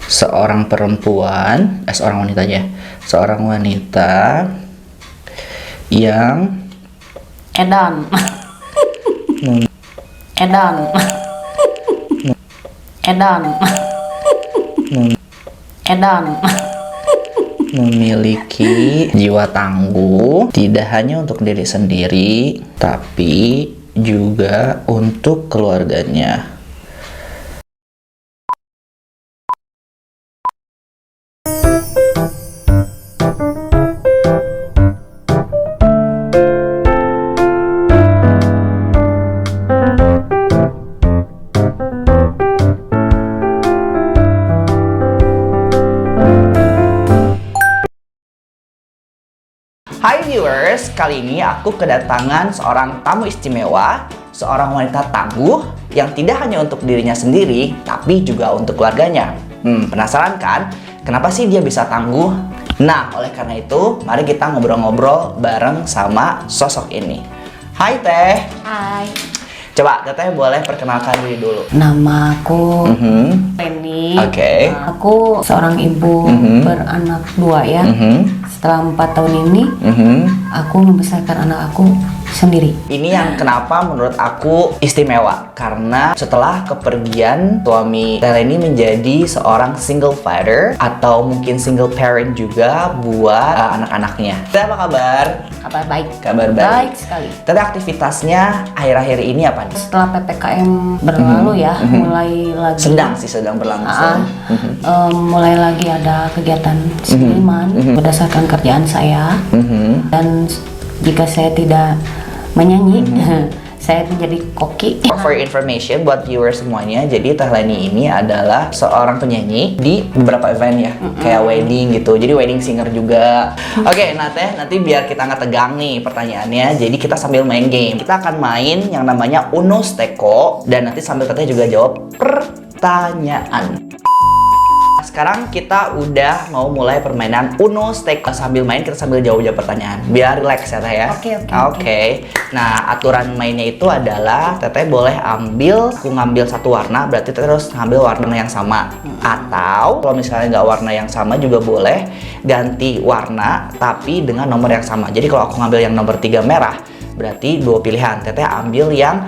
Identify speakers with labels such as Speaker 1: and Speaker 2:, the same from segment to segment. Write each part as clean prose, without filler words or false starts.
Speaker 1: seorang perempuan, seorang wanita aja, seorang wanita yang
Speaker 2: Edan.
Speaker 1: mem-
Speaker 2: Edan. Edan.
Speaker 1: mem-
Speaker 2: Edan.
Speaker 1: memiliki jiwa tangguh, tidak hanya untuk diri sendiri, tapi juga untuk keluarganya. Hai viewers, kali ini aku kedatangan seorang tamu istimewa, seorang wanita tangguh yang tidak hanya untuk dirinya sendiri, tapi juga untuk keluarganya. Penasaran kan? Kenapa sih dia bisa tangguh? Nah, oleh karena itu, mari kita ngobrol-ngobrol bareng sama sosok ini. Hai Teh,
Speaker 2: Hai.
Speaker 1: coba Teteh boleh perkenalkan diri dulu.
Speaker 2: Nama aku Penny.
Speaker 1: Oke.
Speaker 2: Aku seorang ibu beranak dua ya. Setelah 4 tahun ini, aku membesarkan anak aku sendiri.
Speaker 1: Ini yang kenapa menurut aku istimewa, karena setelah kepergian suami Teh ini menjadi seorang single father atau mungkin single parent juga buat anak-anaknya. Teh apa kabar?
Speaker 2: Kabar baik.
Speaker 1: Kabar baik.
Speaker 2: Baik sekali.
Speaker 1: Teh aktivitasnya akhir-akhir ini apa nih?
Speaker 2: Setelah PPKM berlalu ya, mulai lagi
Speaker 1: Sedang berlangsung.
Speaker 2: mulai lagi ada kegiatan seniman berdasarkan kerjaan saya. Dan jika saya tidak menyanyi, saya menjadi koki.
Speaker 1: For your information buat viewers semuanya, jadi Teh Leni ini adalah seorang penyanyi di beberapa event ya, kayak wedding gitu. Jadi wedding singer juga. Oke, nah Teh, nanti biar kita nggak tegang nih pertanyaannya, jadi kita sambil main game. Kita akan main yang namanya Uno Steko, dan nanti sambil Teteh juga jawab pertanyaan. Sekarang kita udah mau mulai permainan Uno Steko. Sambil main kita sambil jawab pertanyaan, biar relax ya Teh ya. Oke. Nah, aturan mainnya itu adalah Teteh boleh aku ngambil satu warna, berarti Teteh harus ngambil warna yang sama. Atau kalau misalnya nggak warna yang sama juga boleh ganti warna tapi dengan nomor yang sama. Jadi kalau aku ngambil yang nomor 3 merah, berarti 2 pilihan. Teteh ambil yang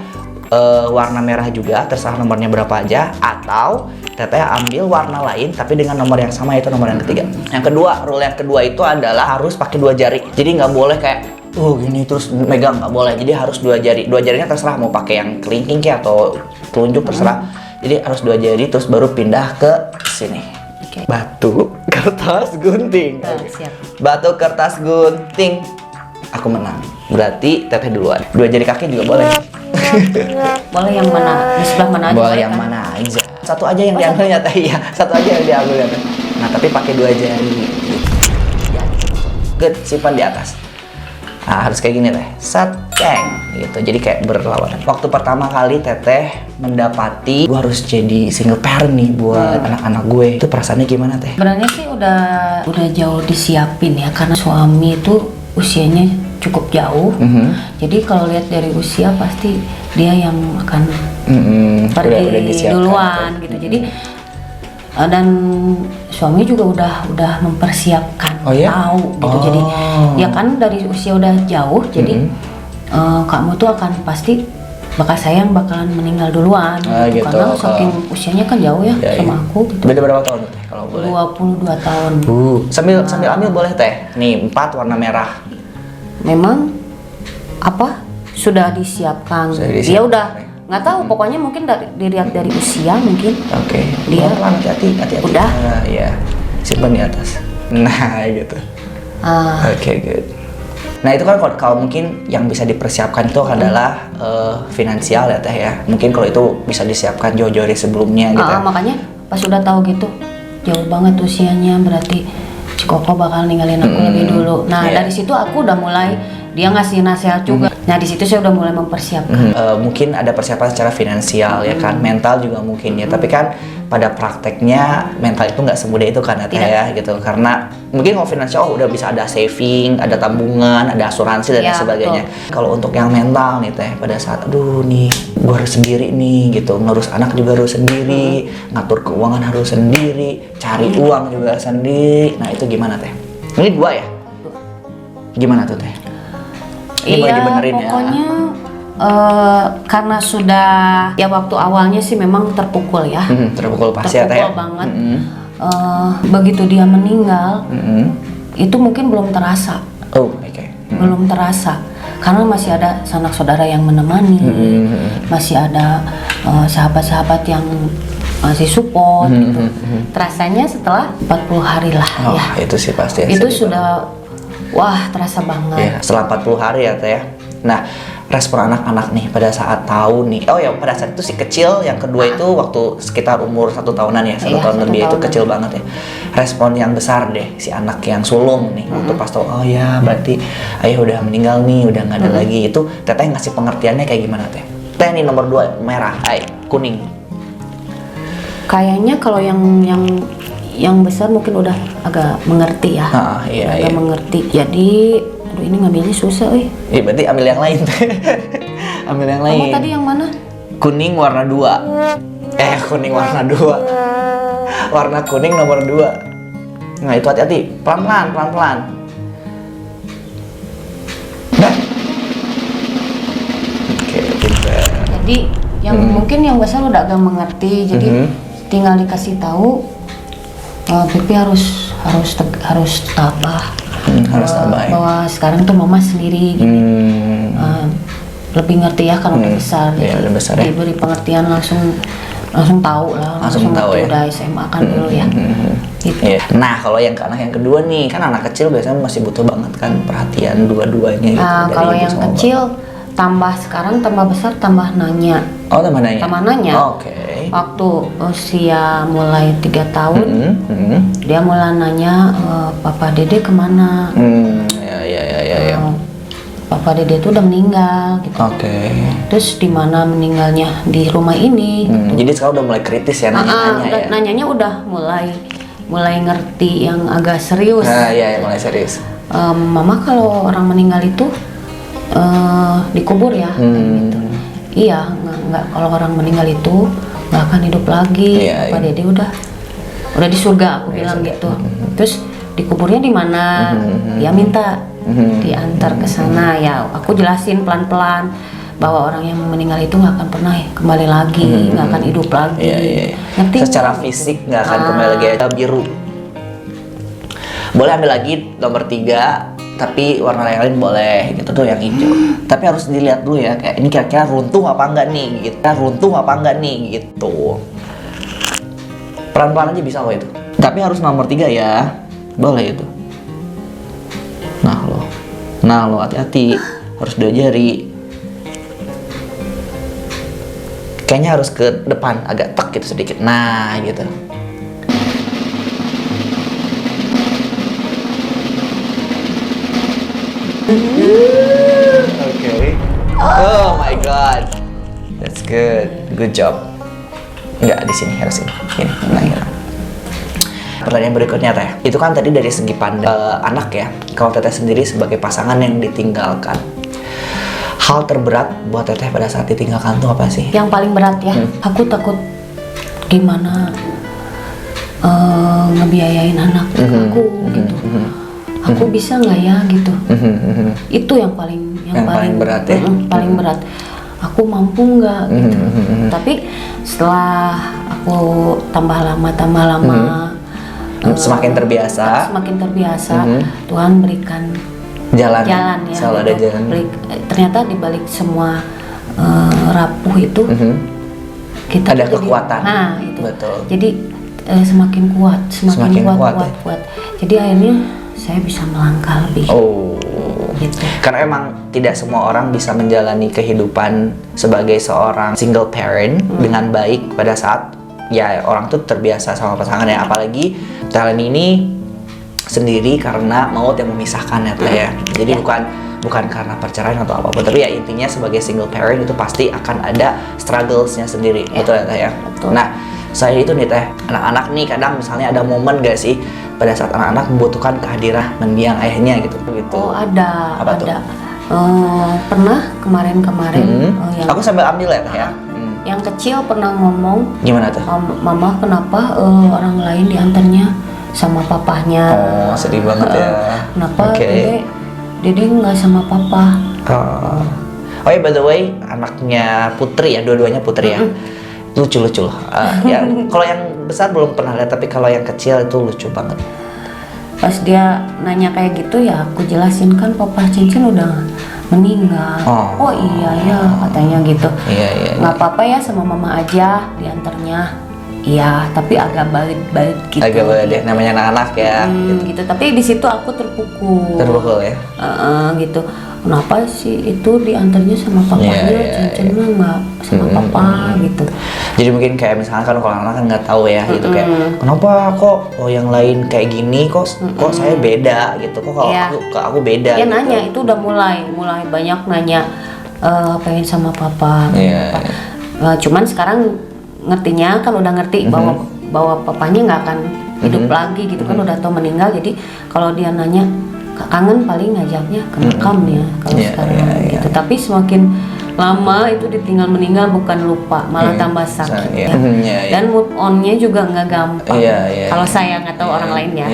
Speaker 1: warna merah juga, terserah nomornya berapa aja, atau Teteh ambil warna lain tapi dengan nomor yang sama, itu nomor yang ketiga. Yang kedua, rule yang kedua itu adalah harus pakai 2 jari. Jadi nggak boleh kayak gini terus megang, nggak boleh. Jadi harus 2 jari. 2 jarinya terserah mau pakai yang kelingking kayak atau telunjuk, terserah. Jadi harus 2 jari terus baru pindah ke sini. Batu, kertas, gunting.
Speaker 2: Siap.
Speaker 1: Batu, kertas, gunting. Aku menang. Berarti Teteh duluan. 2 jari kaki juga boleh.
Speaker 2: Boleh yang mana? Di sebelah mana aja?
Speaker 1: Boleh yang
Speaker 2: kan?
Speaker 1: mana aja. Satu aja yang diambilnya Teh. Iya, satu aja yang diambilnya Teh. Nah, tapi pakai 2 jari. Good, simpan di atas. Nah, harus kayak gini Teh. Sateng gitu. Jadi kayak berlawanan. Waktu pertama kali Teteh mendapati gue harus jadi single parent nih buat anak-anak gue, itu perasaannya gimana Teh?
Speaker 2: Sebenarnya sih udah jauh disiapin ya, karena suami itu usianya cukup jauh. Jadi kalau lihat dari usia pasti dia yang akan pergi
Speaker 1: udah disiapkan,
Speaker 2: duluan gitu. Jadi dan suami juga udah mempersiapkan,
Speaker 1: Oh, ya?
Speaker 2: tahu gitu. Jadi ya kan dari usia udah jauh, jadi kamu tuh akan pasti bakalan meninggal duluan gitu.
Speaker 1: Gitu.
Speaker 2: Karena saking usianya kan jauh ya, sama aku gitu.
Speaker 1: Beda berapa tahun Teh kalau boleh?
Speaker 2: 22 tahun.
Speaker 1: Sambil ambil boleh Teh. Nih 4 warna merah.
Speaker 2: Memang apa sudah disiapkan. Dia udah nggak tahu, pokoknya mungkin dilihat dari usia mungkin.
Speaker 1: Oke.
Speaker 2: Dia
Speaker 1: pelan, hati-hati.
Speaker 2: Udah.
Speaker 1: Nah, ya. Simpan di atas. Nah, gitu. Oke, good. Nah, itu kan kalau mungkin yang bisa dipersiapkan itu adalah finansial ya Teh ya. Mungkin kalau itu bisa disiapkan jauh-jauh dari sebelumnya gitu.
Speaker 2: Makanya pas udah tahu gitu, jauh banget usianya, berarti si Koko bakal ninggalin aku lebih dulu. Nah, dari situ aku udah mulai dia ngasih nasihat juga. Nah di situ saya udah mulai mempersiapkan.
Speaker 1: Mungkin ada persiapan secara finansial ya kan, mental juga mungkin ya. Tapi kan pada prakteknya mental itu nggak semudah itu kan ya Teh ya gitu. Karena mungkin kalau finansial udah bisa ada saving, ada tabungan, ada asuransi dan lain sebagainya. Kalau untuk yang mental nih Teh, pada saat aduh nih gue harus sendiri nih gitu, ngurus anak juga harus sendiri, ngatur keuangan harus sendiri, cari uang juga sendiri. Nah itu gimana Teh? Ini 2 ya? Gimana tuh Teh? Ini boleh dibenerin
Speaker 2: pokoknya, karena sudah ya waktu awalnya sih memang terpukul ya.
Speaker 1: Terpukul pasti ya Teh.
Speaker 2: Terpukul banget. Begitu dia meninggal, itu mungkin belum terasa.
Speaker 1: Oh, oke.
Speaker 2: Belum terasa. Karena masih ada sanak saudara yang menemani, masih ada sahabat-sahabat yang masih support gitu. Terasanya setelah 40 hari lah ya.
Speaker 1: Itu sih pasti.
Speaker 2: Itu sudah wah terasa banget.
Speaker 1: Ya, setelah 40 hari ya Teh ya. Nah, respon anak-anak nih pada saat tahu nih. Oh ya, pada saat itu si kecil, yang kedua itu waktu sekitar umur 1 tahunan ya, 1 tahun lebih itu kecil banget ya. Respon yang besar deh si anak yang sulung nih waktu pas tahu oh ya berarti ayah udah meninggal nih, udah nggak ada lagi. Itu Teteh ngasih pengertiannya kayak gimana Teh? Teh nih nomor 2 merah, kuning.
Speaker 2: Kayaknya kalau yang besar mungkin udah agak mengerti ya. Agak mengerti. Jadi aduh ini ngambilnya susah
Speaker 1: Iya berarti ambil yang lain. Ambil yang lain.
Speaker 2: Kamu tadi yang mana?
Speaker 1: Kuning warna 2. Kuning warna 2. Warna kuning nomor 2. Nah itu hati-hati, pelan-pelan. Nah. Oke, pintar.
Speaker 2: Jadi yang mungkin yang besar udah agak mengerti. Jadi tinggal dikasih tahu Pipi harus tabah.
Speaker 1: Harus tabah ya.
Speaker 2: Bahwa sekarang tuh mama sendiri gini. Lebih ngerti ya kalau udah besar.
Speaker 1: Iya, udah besar ya.
Speaker 2: Diberi pengertian langsung tahu lah.
Speaker 1: Langsung tahu
Speaker 2: ngerti
Speaker 1: ya.
Speaker 2: Udah SMA kan dulu ya. Gitu.
Speaker 1: Iya. Nah kalau yang ke anak yang kedua nih, kan anak kecil biasanya masih butuh banget kan perhatian dua-duanya gitu.
Speaker 2: Nah kalau yang kecil tambah sekarang tambah besar tambah nanya.
Speaker 1: Oh tambah nanya.
Speaker 2: Tambah nanya.
Speaker 1: Oke.
Speaker 2: Waktu usia mulai 3 tahun, dia mulai nanya Papa Dede kemana.
Speaker 1: Ya.
Speaker 2: Papa Dede tuh udah meninggal gitu.
Speaker 1: Oke.
Speaker 2: Terus di mana meninggalnya di rumah ini. Gitu.
Speaker 1: Jadi sekarang udah mulai kritis ya nanya-nanya ya.
Speaker 2: Nanyanya udah mulai ngerti yang agak serius.
Speaker 1: Iya mulai serius.
Speaker 2: Mama kalau orang meninggal itu dikubur ya, gitu. Iya, nggak kalau orang meninggal itu nggak akan hidup lagi. Papa Dede udah di surga, aku bilang gitu. Terus dikuburnya di mana? Dia minta diantar ke sana. Ya, aku jelasin pelan-pelan bahwa orang yang meninggal itu nggak akan pernah kembali lagi, nggak akan hidup lagi.
Speaker 1: Ngerti? Secara fisik nggak akan kembali lagi. Biru. Boleh ambil lagi nomor 3. Tapi warna yang lain boleh gitu tuh yang hijau. Tapi harus dilihat dulu ya, kayak ini kira-kira runtuh apa enggak nih gitu. Pelan-pelan aja bisa kok itu. Tapi harus nomor 3 ya. Boleh itu. Nah lo hati-hati, harus diajari. Kayaknya harus ke depan agak tek gitu sedikit. Nah gitu. Okay. Oh my god. That's good job. Enggak di sini, harus ini. Ini. Pertanyaan berikutnya Teh. Itu kan tadi dari segi pandang anak ya. Kalau Teteh sendiri sebagai pasangan yang ditinggalkan, hal terberat buat Teteh pada saat ditinggalkan tuh apa sih?
Speaker 2: Yang paling berat ya, aku takut gimana ngebiayain anak aku gitu. Aku bisa nggak ya gitu. Itu yang paling berat ya. Paling berat. Aku mampu nggak gitu. Tapi setelah aku tambah lama
Speaker 1: semakin terbiasa,
Speaker 2: Tuhan berikan jalan ya.
Speaker 1: Selalu ada jalan.
Speaker 2: Ternyata di balik semua rapuh itu kita
Speaker 1: ada kekuatan.
Speaker 2: Nah itu.
Speaker 1: Betul.
Speaker 2: Jadi semakin kuat. Jadi akhirnya saya bisa melangkah lebih. Gitu.
Speaker 1: Karena emang tidak semua orang bisa menjalani kehidupan sebagai seorang single parent dengan baik pada saat ya orang tuh terbiasa sama pasangan ya. Apalagi kalian ini sendiri karena maut yang memisahkan ya Teh ya. Jadi bukan karena perceraian atau apapun, tapi ya intinya sebagai single parent itu pasti akan ada strugglesnya sendiri, betul ya Teh ya?
Speaker 2: Betul.
Speaker 1: Nah, saya itu nih Teh, anak-anak nih kadang misalnya ada momen gak sih pada saat anak-anak membutuhkan kehadiran mendiang ayahnya gitu?
Speaker 2: Oh ada,
Speaker 1: Apa tuh?
Speaker 2: pernah kemarin-kamarin yang
Speaker 1: Aku sambil ambil ya Teh ya.
Speaker 2: yang kecil pernah ngomong,
Speaker 1: Gimana tuh?
Speaker 2: Mama kenapa orang lain diantarnya sama papahnya?
Speaker 1: Oh, sedih banget ya.
Speaker 2: Kenapa
Speaker 1: Oke.
Speaker 2: Dede nggak sama papa?
Speaker 1: Oh ya, by the way, anaknya Putri ya, dua-duanya Putri ya. Lucu-lucu loh. Ya, kalau yang besar belum pernah lihat, tapi kalau yang kecil itu lucu banget.
Speaker 2: Pas dia nanya kayak gitu ya aku jelasin kan papa Cincin udah meninggal. Oh iya ya katanya gitu.
Speaker 1: Iya.
Speaker 2: Nggak apa-apa ya sama mama aja diantarnya. Iya, tapi agak balit-balit gitu.
Speaker 1: Agak boleh deh, namanya anak-anak ya.
Speaker 2: Gitu. Tapi di situ aku terpukul.
Speaker 1: Terpukul ya.
Speaker 2: Gitu. Kenapa sih itu diantarnya sama papanya, Cincin mah nggak sama papa gitu.
Speaker 1: Jadi mungkin kayak misalnya kan kalau anak kan nggak tahu ya gitu kayak kenapa kok yang lain kayak gini kok saya beda gitu, kok kalau aku beda.
Speaker 2: Dia
Speaker 1: gitu.
Speaker 2: nanya itu udah mulai banyak nanya pengen sama papa. Cuman sekarang ngertinya kan udah ngerti bahwa papanya nggak akan hidup lagi gitu kan, udah tau meninggal. Jadi kalau dia nanya kangen paling ngajaknya ke makam ya kalau sekarang gitu. Tapi semakin lama itu ditinggal meninggal bukan lupa, malah tambah sakit ya. Dan move on-nya juga nggak gampang. Kalau saya nggak tahu orang lain ya.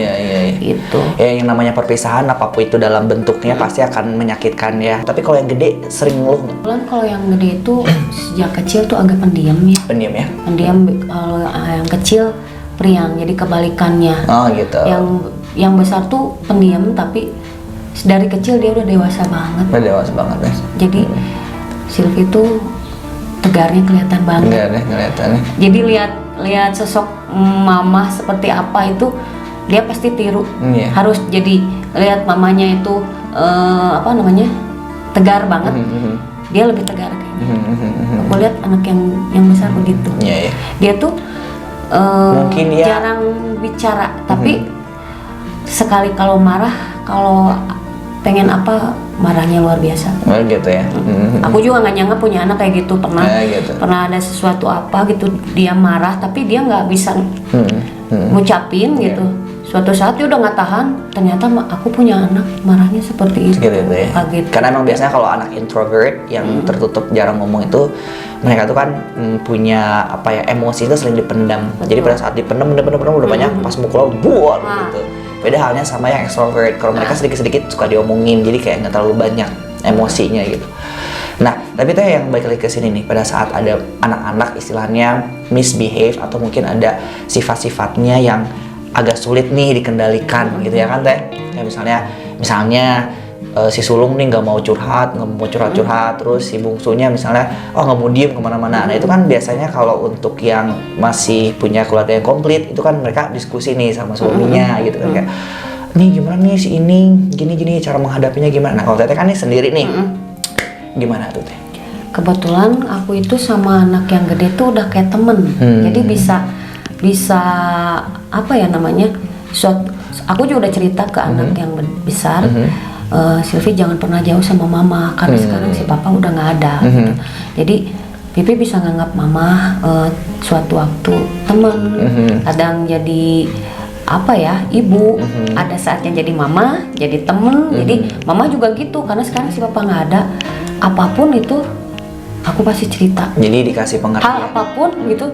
Speaker 2: Gitu.
Speaker 1: Ya yang namanya perpisahan apapun itu dalam bentuknya pasti akan menyakitkan ya. Tapi kalau yang gede sering ngeluh nggak?
Speaker 2: Kalau yang gede itu sejak kecil tuh agak pendiam ya.
Speaker 1: Pendiam ya?
Speaker 2: Pendiam. Kalau yang kecil periang, jadi kebalikannya.
Speaker 1: Oh gitu.
Speaker 2: Yang besar tuh pendiam tapi dari kecil dia udah dewasa banget.
Speaker 1: Udah dewasa banget ya.
Speaker 2: Jadi Sylvie tuh tegarnya kelihatan banget.
Speaker 1: Kelihatan.
Speaker 2: Jadi lihat sosok mama seperti apa itu dia pasti tiru. Harus jadi lihat mamanya itu tegar banget. Dia lebih tegar kayaknya. Aku lihat anak yang besar begitu. Dia tuh
Speaker 1: mungkin dia
Speaker 2: jarang bicara, tapi sekali kalau marah, kalau pengen apa marahnya luar biasa.
Speaker 1: Oh gitu ya.
Speaker 2: Aku juga nggak nyangka punya anak kayak gitu. Pernah ada sesuatu apa gitu dia marah tapi dia nggak bisa ngucapin gitu. Suatu saat dia udah nggak tahan, ternyata aku punya anak marahnya seperti itu.
Speaker 1: Gitu ya.
Speaker 2: Gitu.
Speaker 1: Karena emang biasanya kalau anak introvert yang tertutup jarang ngomong itu mereka tuh kan punya emosi itu sering dipendam. Jadi pada saat dipendam udah banyak pas mukul buat gitu. Beda halnya sama yang extrovert. Kalau mereka sedikit-sedikit suka diomongin, jadi kayak nggak terlalu banyak emosinya gitu. Nah, tapi Teh yang balik lagi ke sini nih, pada saat ada anak-anak istilahnya misbehave atau mungkin ada sifat-sifatnya yang agak sulit nih dikendalikan gitu ya kan Teh? Kayak misalnya si sulung nih nggak mau curhat, terus si bungsunya misalnya nggak mau diem kemana-mana. Nah itu kan biasanya kalau untuk yang masih punya keluarga yang komplit itu kan mereka diskusi nih sama suaminya gitu kan kayak nih gimana nih si ini gini cara menghadapinya gimana. Nah kalau Teteh kan nih sendiri nih gimana tuh Teh?
Speaker 2: Kebetulan aku itu sama anak yang gede tuh udah kayak temen. Jadi bisa aku juga udah cerita ke anak yang besar. Sylvie jangan pernah jauh sama mama karena sekarang si papa udah nggak ada gitu. Jadi Pipi bisa nganggap mama suatu waktu teman, kadang jadi ibu, ada saatnya jadi mama, jadi temen. Jadi mama juga gitu karena sekarang si papa nggak ada, apapun itu aku pasti cerita.
Speaker 1: Jadi dikasih pengertian.
Speaker 2: Hal apapun gitu.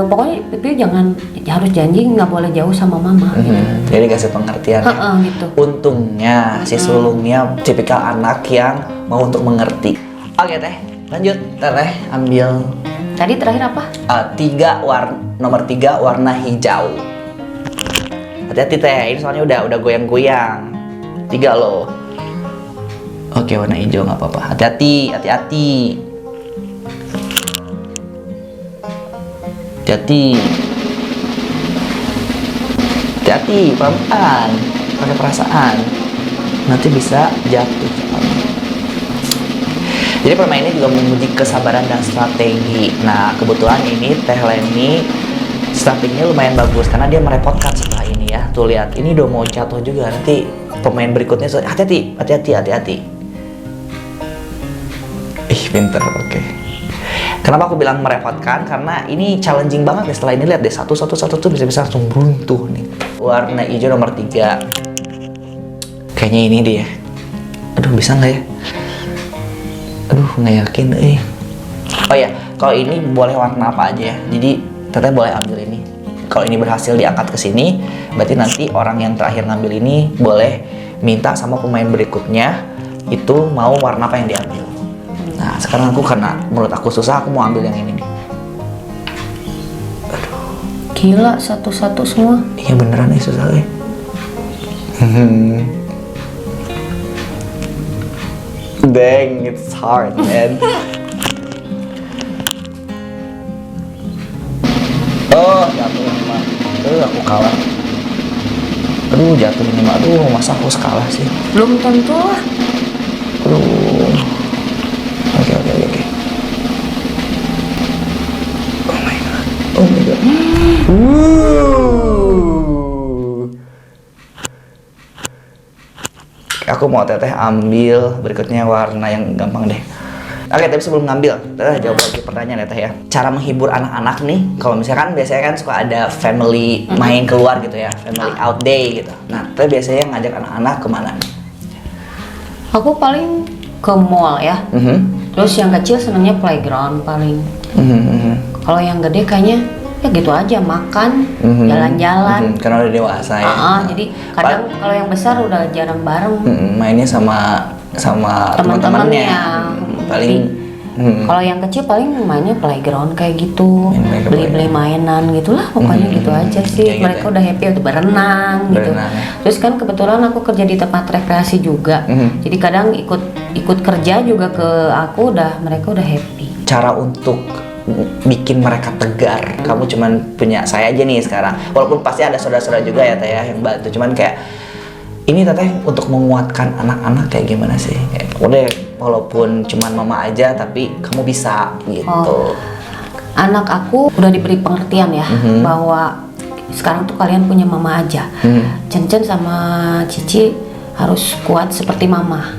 Speaker 2: Pokoknya Pipi harus janji nggak boleh jauh sama mama gitu.
Speaker 1: Jadi kasih pengertian ya.
Speaker 2: Gitu.
Speaker 1: Untungnya si sulungnya tipikal anak yang mau untuk mengerti. Oke Teh, lanjut Teh ambil.
Speaker 2: Tadi terakhir apa?
Speaker 1: Nomor 3 warna hijau. Hati-hati Teh, ini soalnya udah goyang-goyang. 3 loh. Oke, warna hijau nggak apa-apa. Hati-hati. Hati-hati, pelan-pelan, pakai perasaan, nanti bisa jatuh. Jadi permainan ini juga menguji kesabaran dan strategi. Nah kebetulan ini Teh Leni strateginya lumayan bagus karena dia merepotkan setelah ini ya. Tuh lihat, ini udah mau jatuh juga, nanti pemain berikutnya hati-hati. Ih, pinter, oke. Kenapa aku bilang merepotkan? Karena ini challenging banget nih. Setelah ini lihat deh, satu tuh bisa langsung runtuh nih. Warna hijau nomor 3. Kayaknya ini dia. Aduh, bisa nggak ya? Aduh, nggak yakin. Oh ya, kalau ini boleh warna apa aja ya. Jadi teteh boleh ambil ini. Kalau ini berhasil diangkat ke sini, berarti nanti orang yang terakhir ngambil ini boleh minta sama pemain berikutnya itu mau warna apa yang diambil. Nah, sekarang aku karena menurut aku susah, aku mau ambil yang ini nih. Aduh.
Speaker 2: Gila, satu-satu semua.
Speaker 1: Iya beneran nih susah nih. Dang, it's hard, man. Oh, jatuh ini mah. Aku kalah. Aduh, jatuh ini mah. Aduh, masa aku kalah sih?
Speaker 2: Belum tentu lah.
Speaker 1: Aduh. Oke. Oh my god. Aku mau teteh ambil berikutnya warna yang gampang deh. Oke, tapi sebelum ngambil, teteh jawab lagi pertanyaan ya teh ya. Cara menghibur anak-anak nih, kalau misalkan biasanya kan suka ada family main keluar gitu ya, family out day gitu. Nah, teteh biasanya ngajak anak-anak kemana nih?
Speaker 2: Aku paling ke mall ya. Terus yang kecil senangnya playground paling. Kalau yang gede kayaknya ya gitu aja, makan, jalan-jalan.
Speaker 1: Karena udah dewasa ya.
Speaker 2: Jadi kadang kalau yang besar udah jarang bareng.
Speaker 1: Mainnya sama teman-temannya. Paling
Speaker 2: kalau yang kecil paling mainnya playground kayak gitu, beli-beli mainan gitulah, pokoknya gitu aja sih. Mereka
Speaker 1: gitu.
Speaker 2: udah happy untuk berenang gitu. Terus kan kebetulan aku kerja di tempat rekreasi juga, jadi kadang ikut kerja juga ke aku, mereka udah happy.
Speaker 1: Cara untuk bikin mereka tegar, kamu cuman punya saya aja nih sekarang. Walaupun pasti ada saudara-saudara juga ya teh ya yang bantu, cuman kayak ini teteh untuk menguatkan anak-anak kayak gimana sih? Kayak, udah walaupun cuman mama aja tapi kamu bisa gitu.
Speaker 2: Anak aku udah diberi pengertian ya bahwa sekarang tuh kalian punya mama aja. Cen-cen sama Cici harus kuat seperti mama.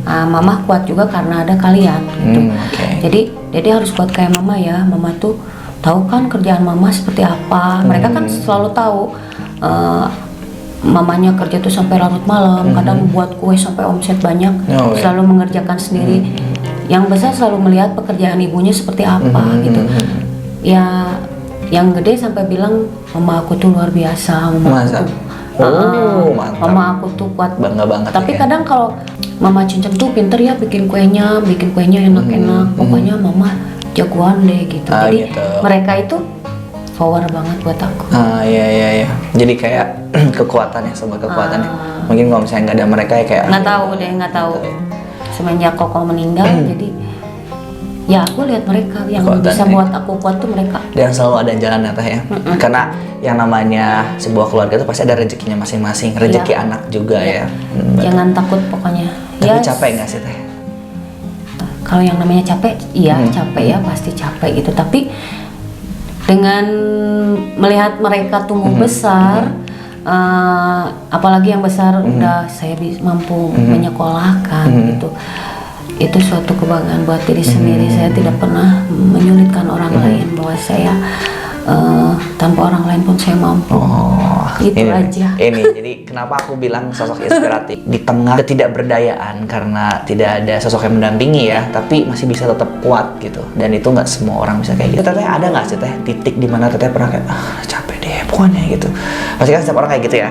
Speaker 2: Mama kuat juga karena ada kalian gitu. Jadi Dede harus kuat kayak mama ya. Mama tuh tahu kan kerjaan mama seperti apa. Mereka kan selalu tahu mamanya kerja tuh sampai larut malam, kadang buat kue sampai omset banyak, selalu mengerjakan sendiri. Yang besar selalu melihat pekerjaan ibunya seperti apa gitu. Ya, yang gede sampai bilang mama aku tuh luar biasa, mama aku tuh,
Speaker 1: mantap.
Speaker 2: Mama aku tuh kuat.
Speaker 1: Bangga banget.
Speaker 2: Tapi
Speaker 1: ya.
Speaker 2: Kadang kalau mama Cincin tuh pinter ya bikin kuenya enak-enak. Pokoknya mama jagoan deh gitu. Jadi
Speaker 1: gitu.
Speaker 2: mereka itu power banget buat aku.
Speaker 1: Iya. Jadi kayak kekuatannya, sebuah kekuatannya. Mungkin kalau misalnya nggak ada mereka ya kayak
Speaker 2: nggak tahu. Semenjak Koko meninggal, jadi ya aku lihat mereka yang
Speaker 1: Kekuatan
Speaker 2: bisa
Speaker 1: ya.
Speaker 2: buat aku kuat tuh mereka.
Speaker 1: Dan selalu ada jalan ya teh ya. Karena yang namanya sebuah keluarga itu pasti ada rezekinya masing-masing. Rezeki anak juga ya.
Speaker 2: Jangan takut pokoknya.
Speaker 1: Tapi capek nggak sih teh?
Speaker 2: Kalau yang namanya capek, iya capek ya, pasti capek gitu. Tapi dengan melihat mereka tumbuh besar, apalagi yang besar udah saya mampu menyekolahkan gitu, itu suatu kebanggaan buat diri sendiri. Saya tidak pernah menyulitkan orang lain, bahwa saya tanpa orang lain pun saya mampu. Itu
Speaker 1: ini,
Speaker 2: aja.
Speaker 1: Ini jadi kenapa aku bilang sosok inspiratif di tengah ketidakberdayaan, karena tidak ada sosok yang mendampingi ya, tapi masih bisa tetap kuat gitu. Dan itu nggak semua orang bisa kayak gitu. Teteh ada nggak sih teh titik di mana teteh pernah kayak capek deh pokoknya gitu? Pasti kan setiap orang kayak gitu ya.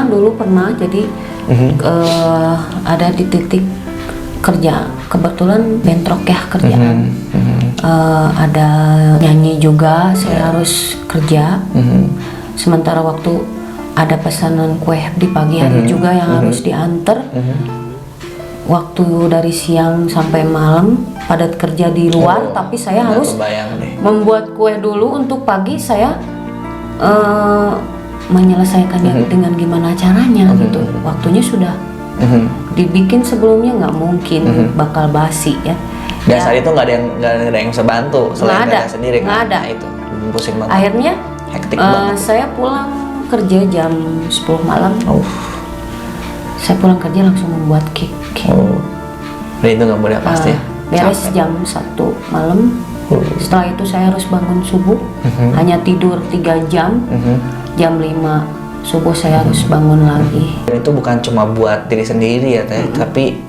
Speaker 2: Dulu pernah. Jadi ada di titik kerja, kebetulan bentrok ya kerjaan. Ada nyanyi juga, saya harus kerja. Sementara waktu ada pesanan kue di pagi hari juga yang harus diantar. Waktu dari siang sampai malam padat kerja di luar, tapi saya harus membuat kue dulu untuk pagi. Saya menyelesaikannya dengan gimana caranya gitu. Waktunya sudah dibikin sebelumnya, nggak mungkin bakal basi ya.
Speaker 1: Dan saat itu nggak ada yang bisa bantu selain teteh sendiri kan?
Speaker 2: Nggak ada.
Speaker 1: Nah, itu pusing banget.
Speaker 2: Akhirnya
Speaker 1: hektik banget.
Speaker 2: saya pulang kerja jam 10 malam. saya pulang kerja langsung membuat cake.
Speaker 1: Oh. Dan itu nggak mudah pasti ya?
Speaker 2: Beres
Speaker 1: Capek.
Speaker 2: jam 1 malam. Setelah itu saya harus bangun subuh, hanya tidur 3 jam. Jam 5 subuh saya harus bangun lagi.
Speaker 1: Dan itu bukan cuma buat diri sendiri ya Teh, tapi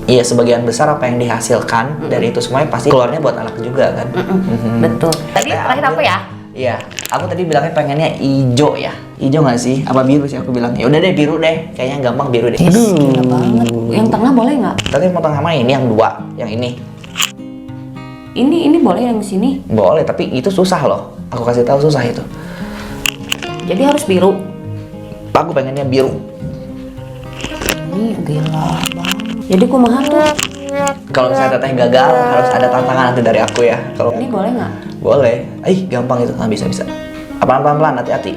Speaker 1: ya sebagian besar apa yang dihasilkan dari itu semuanya pasti keluarnya buat anak juga kan.
Speaker 2: Betul. Tadi
Speaker 1: Teh
Speaker 2: terakhir apa
Speaker 1: ambil-
Speaker 2: ya?
Speaker 1: Iya, aku tadi bilangnya pengennya ijo ya. Ijo nggak sih? Apa biru sih aku bilang? Ya udah deh biru deh. Kayaknya gampang biru deh.
Speaker 2: Gila banget. Yang tengah boleh nggak?
Speaker 1: Tapi mau tengah mana ini yang 2, yang ini.
Speaker 2: Ini boleh yang sini.
Speaker 1: Boleh, tapi itu susah loh. Aku kasih tahu susah itu.
Speaker 2: Jadi harus biru.
Speaker 1: Aku pengennya biru.
Speaker 2: Ini gila banget. Jadi kumaha tuh?
Speaker 1: Kalau misalnya Teteh gagal, harus ada tantangan nanti dari aku ya. Kalau
Speaker 2: Ini boleh nggak?
Speaker 1: boleh. Gampang itu. Bisa. Pelan-pelan, hati-hati.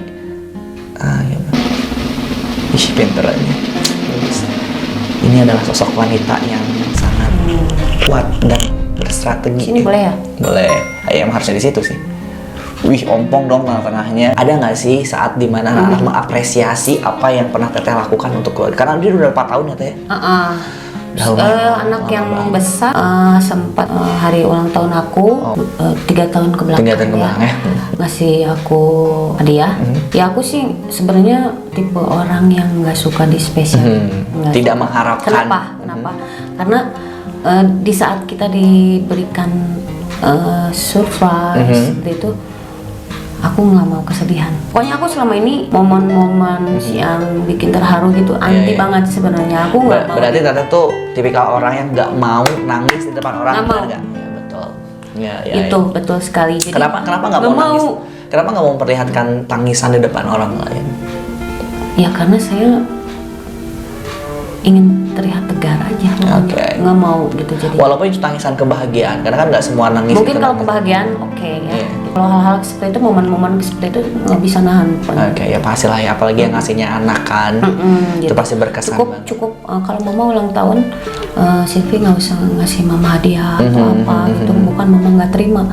Speaker 1: Ya. Ih, pinter aja. Ini adalah sosok wanita yang sangat kuat dan berstrategi.
Speaker 2: Sini boleh ya?
Speaker 1: Boleh. Emang harusnya di situ sih. Wih, ompong dong tengah-tengahnya. Ada nggak sih saat dimana anak mengapresiasi apa yang pernah Teteh lakukan untuk keluarga? Karena dia udah 4 tahun ya Teh.
Speaker 2: Anak yang besar sempat hari ulang tahun aku 3 tahun ke belakang,
Speaker 1: 3 tahun ke belakang ya.
Speaker 2: ngasih aku hadiah. Ya aku sih sebenarnya tipe orang yang nggak suka di spesial. Nggak
Speaker 1: Tidak
Speaker 2: suka.
Speaker 1: mengharapkan.
Speaker 2: Kenapa? Karena di saat kita diberikan surprise seperti itu, aku nggak mau kesedihan. Pokoknya aku selama ini momen-momen yang bikin terharu gitu anti banget sebenarnya. Aku nggak mau.
Speaker 1: Berarti Teteh tuh tipikal orang yang nggak mau nangis di depan orang.
Speaker 2: Nggak mau.
Speaker 1: Nggak? Ya betul. Ya.
Speaker 2: Itu betul sekali. Jadi
Speaker 1: Kenapa nggak mau nangis? Kenapa nggak mau memperlihatkan tangisan di depan orang lain?
Speaker 2: Ya karena saya ingin terlihat tegar aja,
Speaker 1: Oke.
Speaker 2: nggak mau gitu jadi.
Speaker 1: Walaupun itu tangisan kebahagiaan, karena kan nggak semua nangis.
Speaker 2: Mungkin
Speaker 1: itu
Speaker 2: kalau
Speaker 1: nangis.
Speaker 2: kebahagiaan oke ya.
Speaker 1: Iya.
Speaker 2: Kalau hal-hal seperti itu, momen-momen seperti itu nggak bisa nahan.
Speaker 1: Oke, ya pasti lah ya, apalagi yang ngasihnya anak kan, itu
Speaker 2: Gitu.
Speaker 1: pasti berkesan banget.
Speaker 2: Cukup kalau mama ulang tahun, Silvi nggak usah ngasih mama hadiah atau apa gitu. Bukan mama nggak terima.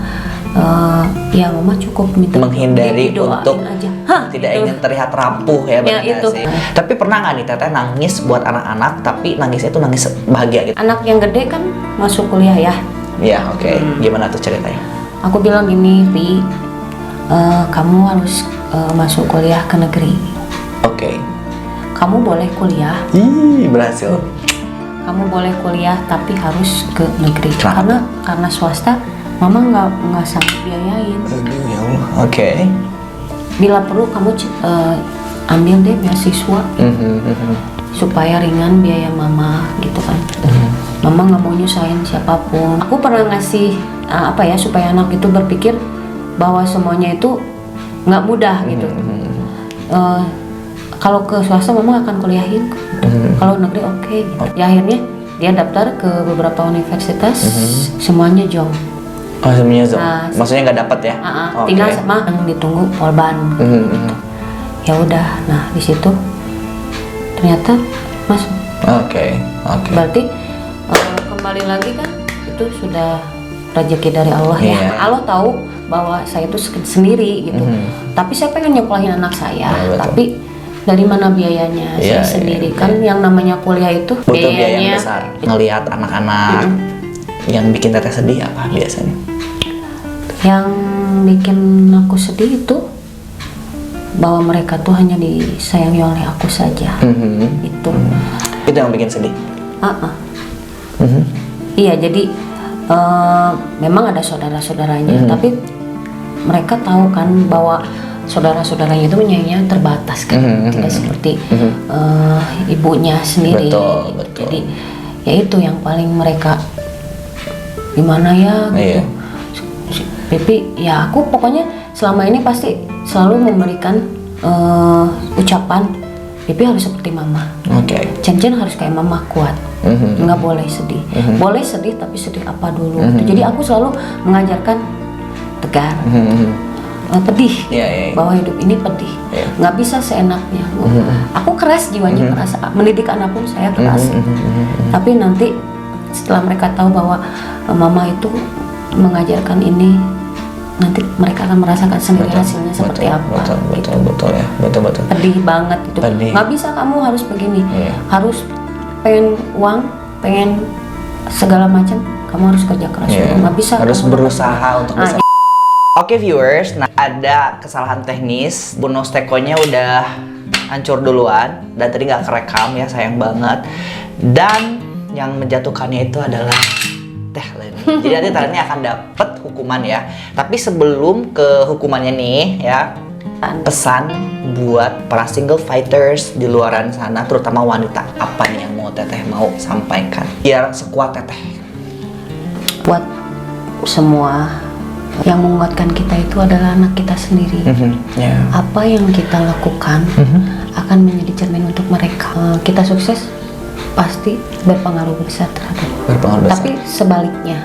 Speaker 2: Ya mama cukup minta
Speaker 1: Menghindari
Speaker 2: didoain
Speaker 1: untuk
Speaker 2: aja.
Speaker 1: tidak
Speaker 2: gitu.
Speaker 1: ingin terlihat rapuh ya, benar
Speaker 2: itu.
Speaker 1: sih. Tapi pernah nggak nih Teteh nangis buat anak-anak, tapi nangisnya itu nangis bahagia gitu?
Speaker 2: Anak yang gede kan masuk kuliah ya.
Speaker 1: Ya oke. Gimana tuh ceritanya?
Speaker 2: Aku bilang gini, Vi, kamu harus masuk kuliah ke negeri.
Speaker 1: Oke.
Speaker 2: Kamu boleh kuliah,
Speaker 1: Ih, berhasil.
Speaker 2: kamu boleh kuliah tapi harus ke negeri.
Speaker 1: Kenapa?
Speaker 2: Karena swasta, mama nggak sanggup biayain.
Speaker 1: Aduh ya Allah. Oke.
Speaker 2: Bila perlu kamu ambil deh beasiswa supaya ringan biaya mama gitu kan. Mama nggak mau nyusahin siapapun. Aku pernah ngasih supaya anak itu berpikir bahwa semuanya itu nggak mudah gitu. Kalau ke swasta mama akan kuliahin, kalau negeri oke. Gitu. Ya akhirnya dia daftar ke beberapa universitas, semuanya jong.
Speaker 1: Oh semuanya Zoom.
Speaker 2: Nah,
Speaker 1: Maksudnya nggak dapat ya? Oke.
Speaker 2: Tinggal sama yang ditunggu polban. Gitu. Ya udah, nah di situ ternyata masuk.
Speaker 1: Oke.
Speaker 2: Berarti kembali lagi kan itu sudah rezeki dari Allah ya.
Speaker 1: Iya.
Speaker 2: Allah tahu bahwa saya itu sendiri gitu. Tapi saya pengen nyekolahin anak saya,
Speaker 1: Betul.
Speaker 2: tapi dari mana biayanya?
Speaker 1: Iya,
Speaker 2: Saya sendiri
Speaker 1: iya,
Speaker 2: kan yang namanya kuliah itu
Speaker 1: Butuh biaya yang besar. Ngelihat anak-anak yang bikin Teteh sedih apa biasanya?
Speaker 2: Yang bikin aku sedih itu bahwa mereka tuh hanya disayangi oleh aku saja. Itu.
Speaker 1: Itu yang bikin sedih.
Speaker 2: Iya, jadi memang ada saudara-saudaranya, tapi mereka tahu kan bahwa saudara-saudaranya itu menyayanginya terbatas kan, tidak seperti ibunya sendiri.
Speaker 1: Betul.
Speaker 2: Jadi ya itu yang paling mereka gimana ya gitu.
Speaker 1: Iya.
Speaker 2: Pipi, ya aku pokoknya selama ini pasti selalu memberikan ucapan Pipi harus seperti mama.
Speaker 1: Oke.
Speaker 2: Cen harus kayak mama, kuat. Nggak boleh sedih. Boleh sedih tapi sedih apa dulu. Jadi aku selalu mengajarkan tegar, pedih,
Speaker 1: Iya.
Speaker 2: bahwa hidup ini pedih. Nggak bisa seenaknya. Aku keras jiwanya, keras. Mendidik anak pun saya keras. Tapi nanti setelah mereka tahu bahwa mama itu mengajarkan ini nanti mereka akan merasakan sendiri hasilnya seperti apa.
Speaker 1: Betul ya, betul.
Speaker 2: Pedih banget itu. Nggak bisa kamu harus begini, harus pengen uang, pengen segala macam, kamu harus kerja keras. Nggak bisa.
Speaker 1: Harus berusaha untuk bisa. Oke viewers, nah ada kesalahan teknis, bonus tekonya udah hancur duluan dan tadi nggak kerekam ya, sayang banget. Dan yang menjatuhkannya itu adalah Teh Leni. Jadi nanti Teh Leni akan dapat hukuman ya. Tapi sebelum ke hukumannya nih ya, pesan buat para single fighters di luaran sana, terutama wanita, apa nih yang mau Teteh mau sampaikan biar sekuat Teteh?
Speaker 2: Buat semua, yang menguatkan kita itu adalah anak kita sendiri. Apa yang kita lakukan akan menjadi cermin untuk mereka. Kita sukses pasti berpengaruh besar terhadap. Tapi sebaliknya,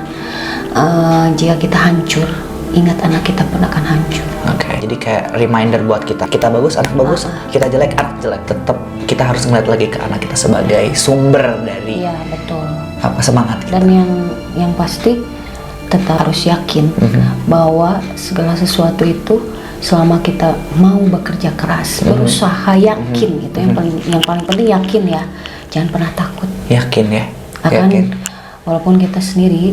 Speaker 2: jika kita hancur, ingat anak kita pun akan hancur.
Speaker 1: Jadi kayak reminder buat kita bagus, anak bagus, kita jelek, anak jelek. Tetap kita harus ngeliat lagi ke anak kita sebagai sumber dari semangat kita. Dan
Speaker 2: yang pasti tetap harus yakin bahwa segala sesuatu itu selama kita mau bekerja keras, berusaha, yakin gitu. Yang paling penting yakin ya, jangan pernah takut.
Speaker 1: Yakin ya.
Speaker 2: Walaupun kita sendiri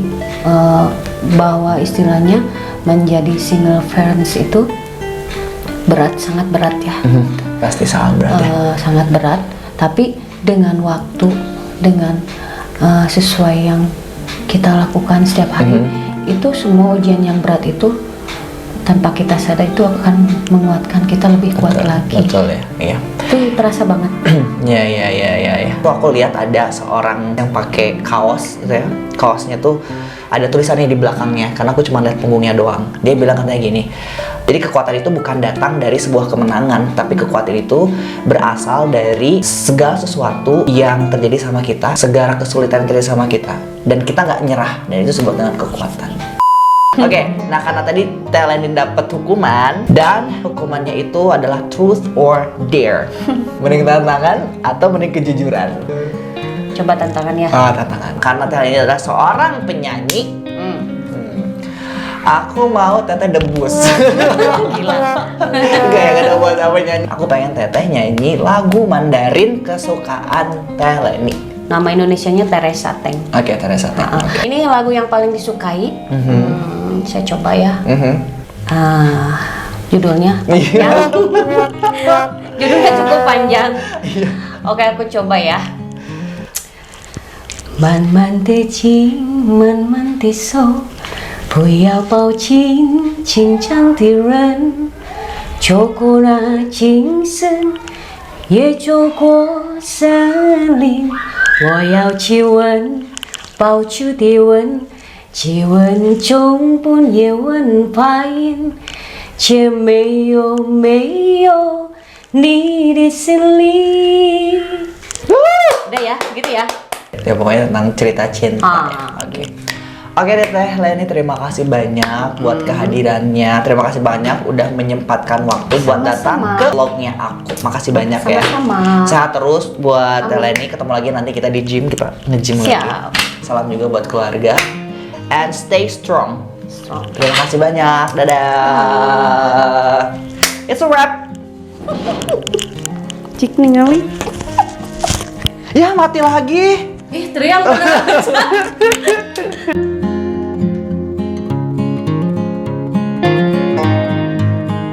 Speaker 2: bahwa istilahnya menjadi single parents itu berat, sangat berat ya.
Speaker 1: Pasti sangat berat ya.
Speaker 2: Sangat berat, tapi dengan waktu, dengan sesuai yang kita lakukan setiap hari, itu semua ujian yang berat itu tanpa kita sadar itu akan menguatkan kita lebih kuat lagi.
Speaker 1: Betul ya, iya.
Speaker 2: Itu terasa banget.
Speaker 1: Ya. Aku lihat ada seorang yang pakai kaos gitu ya. Kaosnya tuh ada tulisannya di belakangnya, karena aku cuma lihat punggungnya doang. Dia bilang katanya gini, jadi kekuatan itu bukan datang dari sebuah kemenangan, tapi kekuatan itu berasal dari segala sesuatu yang terjadi sama kita, segala kesulitan terjadi sama kita, dan kita nggak nyerah, dan itu disebut dengan kekuatan. Oke, nah karena tadi Teh Leni dapat hukuman, dan hukumannya itu adalah truth or dare. Mending tantangan atau mending kejujuran?
Speaker 2: Coba tantangannya.
Speaker 1: Tantangan. Karena Teh Leni adalah seorang penyanyi. Aku mau Teteh debus.
Speaker 2: Gila.
Speaker 1: Gak ada buat apa nyanyi. Aku pengen Teteh nyanyi lagu Mandarin kesukaan Teh Leni.
Speaker 2: Nama Indonesianya Teresa Teng.
Speaker 1: Oke, Teresa Teng.
Speaker 2: Ini lagu yang paling disukai. Saya coba ya. Judulnya panjang. Judulnya cukup panjang. Oke, aku coba ya. Man man te ching, man man te so, 不要抱紧紧张的人，走过那精神，也走过森林。我要亲吻，抱住的吻，接吻中不也吻发音，却没有你的心里。Udah ya, gitu ya.
Speaker 1: Ya pokoknya tentang cerita cinta ya. Oke deh Teh Leni, terima kasih banyak buat kehadirannya. Terima kasih banyak udah menyempatkan waktu buat datang ke vlognya aku. Makasih banyak ya. Sehat terus buat Teh Leni. Ketemu lagi nanti kita di gym, kita nge-gym lagi. Salam juga buat keluarga. And stay strong. Terima kasih banyak. Dadah. It's a wrap.
Speaker 2: Cik ningali.
Speaker 1: Ya mati lagi.
Speaker 2: Teriak bener.